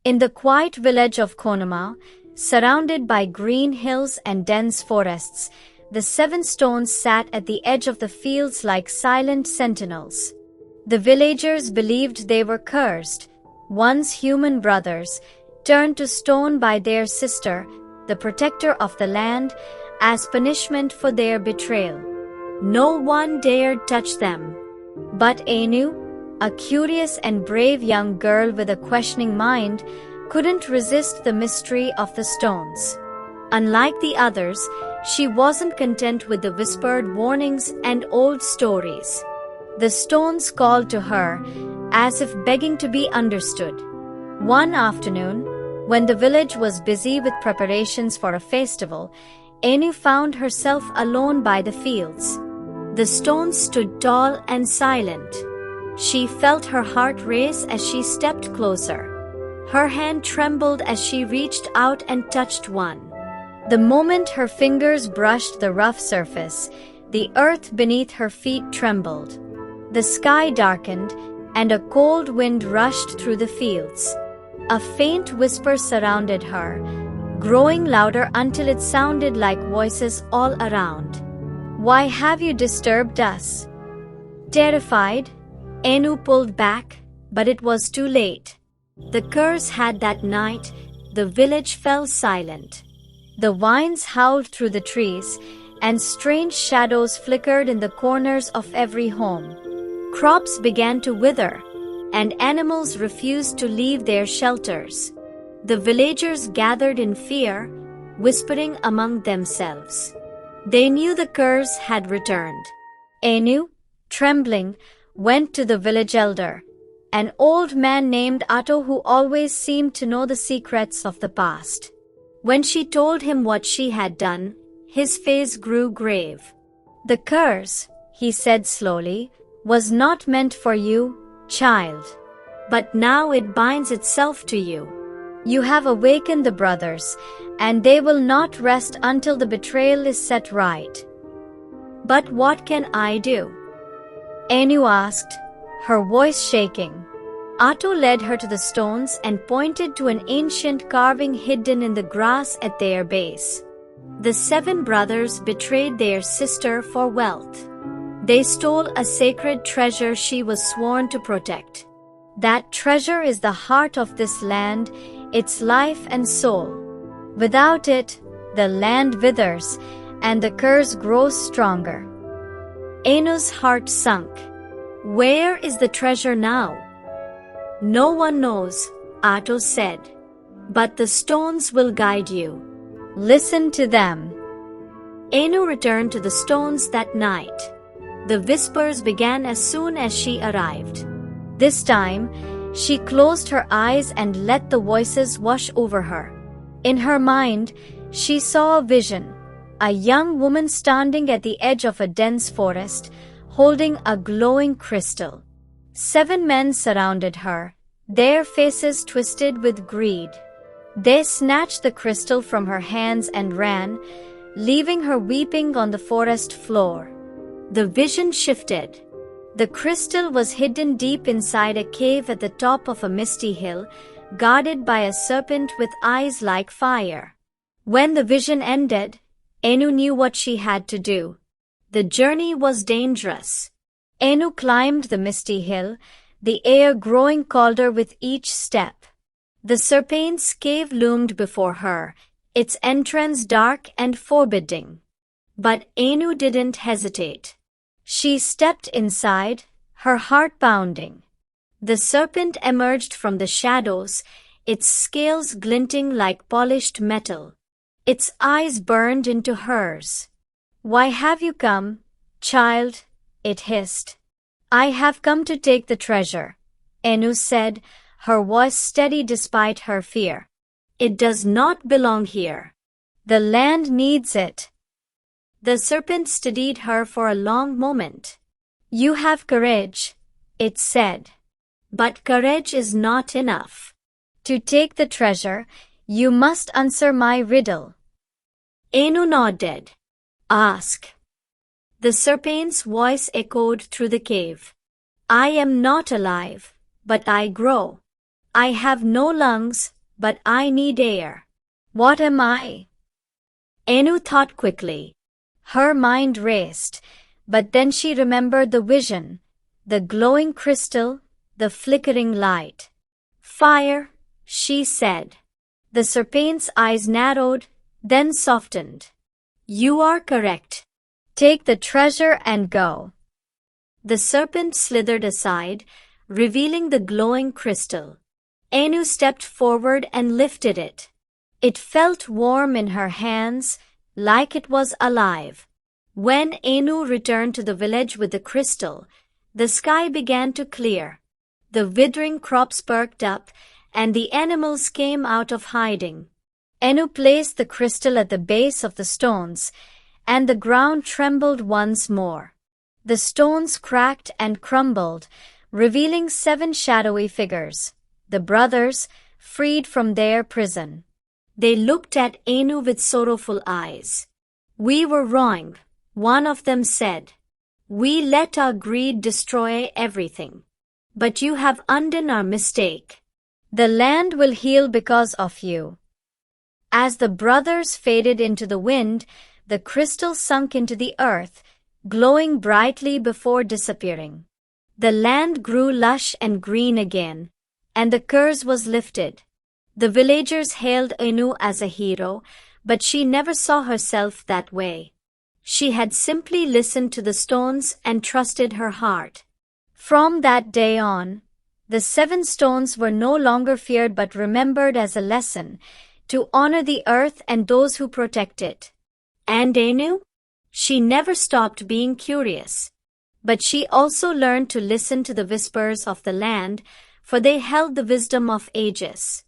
In the quiet village of Konama, surrounded by green hills and dense forests, the 7 stones sat at the edge of the fields like silent sentinels. The villagers believed they were cursed, once human brothers, turned to stone by their sister, the protector of the land, as punishment for their betrayal. No one dared touch them. But Anu, a curious and brave young girl with a questioning mind, couldn't resist the mystery of the stones. Unlike the others, she wasn't content with the whispered warnings and old stories. The stones called to her, as if begging to be understood. One afternoon, when the village was busy with preparations for a festival, Anu found herself alone by the fields. The stones stood tall and silent. She felt her heart race as she stepped closer. Her hand trembled as she reached out and touched one. The moment her fingers brushed the rough surface, the earth beneath her feet trembled. The sky darkened, and a cold wind rushed through the fields. A faint whisper surrounded her, growing louder until it sounded like voices all around. "Why have you disturbed us?" Terrified, Anu pulled back, but it was too late. The curse had that night, the village fell silent. The winds howled through the trees, and strange shadows flickered in the corners of every home. Crops began to wither, and animals refused to leave their shelters. The villagers gathered in fear, whispering among themselves. They knew the curse had returned. Anu, trembling, went to the village elder, an old man named Atto who always seemed to know the secrets of the past. When she told him what she had done, his face grew grave. "The curse," he said slowly, "was not meant for you, child. But now it binds itself to you. You have awakened the brothers, and they will not rest until the betrayal is set right." "But what can I do?" Anu asked, her voice shaking. Atto led her to the stones and pointed to an ancient carving hidden in the grass at their base. The 7 brothers betrayed their sister for wealth. They stole a sacred treasure she was sworn to protect. That treasure is the heart of this land, its life and soul. Without it, the land withers, and the curse grows stronger. Anu's heart sunk. Where is the treasure now? "No one knows," Atto said. "But the stones will guide you. Listen to them." Anu returned to the stones that night. The whispers began as soon as she arrived. This time, she closed her eyes and let the voices wash over her. In her mind, she saw a vision, a young woman standing at the edge of a dense forest, holding a glowing crystal. 7 men surrounded her, their faces twisted with greed. They snatched the crystal from her hands and ran, leaving her weeping on the forest floor. The vision shifted. The crystal was hidden deep inside a cave at the top of a misty hill, guarded by a serpent with eyes like fire. When the vision ended, Anu knew what she had to do. The journey was dangerous. Anu climbed the misty hill, the air growing colder with each step. The serpent's cave loomed before her, its entrance dark and forbidding. But Anu didn't hesitate. She stepped inside, her heart pounding. The serpent emerged from the shadows, its scales glinting like polished metal. Its eyes burned into hers. "Why have you come, child?" it hissed. "I have come to take the treasure," Anu said, her voice steady despite her fear. "It does not belong here. The land needs it." The serpent steadied her for a long moment. "You have courage," it said. "But courage is not enough. To take the treasure, you must answer my riddle." Anu nodded. "Ask." The serpent's voice echoed through the cave. "I am not alive, but I grow. I have no lungs, but I need air. What am I? Anu thought quickly. Her mind raced, but then she remembered the vision, the glowing crystal, the flickering light. Fire, she said. The serpent's eyes narrowed, then softened. You are correct. Take the treasure and go. The serpent slithered aside, revealing the glowing crystal. Anu stepped forward and lifted it. It felt warm in her hands, like it was alive. When Anu returned to the village with the crystal, the sky began to clear. The withering crops perked up, and the animals came out of hiding. Anu placed the crystal at the base of the stones, and the ground trembled once more. The stones cracked and crumbled, revealing 7 shadowy figures, the brothers, freed from their prison. They looked at Anu with sorrowful eyes. We were wrong, one of them said. We let our greed destroy everything. But you have undone our mistake. The land will heal because of you. As the brothers faded into the wind, the crystal sunk into the earth, glowing brightly before disappearing. The land grew lush and green again, and the curse was lifted. The villagers hailed Anu as a hero, but she never saw herself that way. She had simply listened to the stones and trusted her heart. From that day on, the 7 stones were no longer feared but remembered as a lesson to honor the earth and those who protect it. And Anu? She never stopped being curious. But she also learned to listen to the whispers of the land, for they held the wisdom of ages.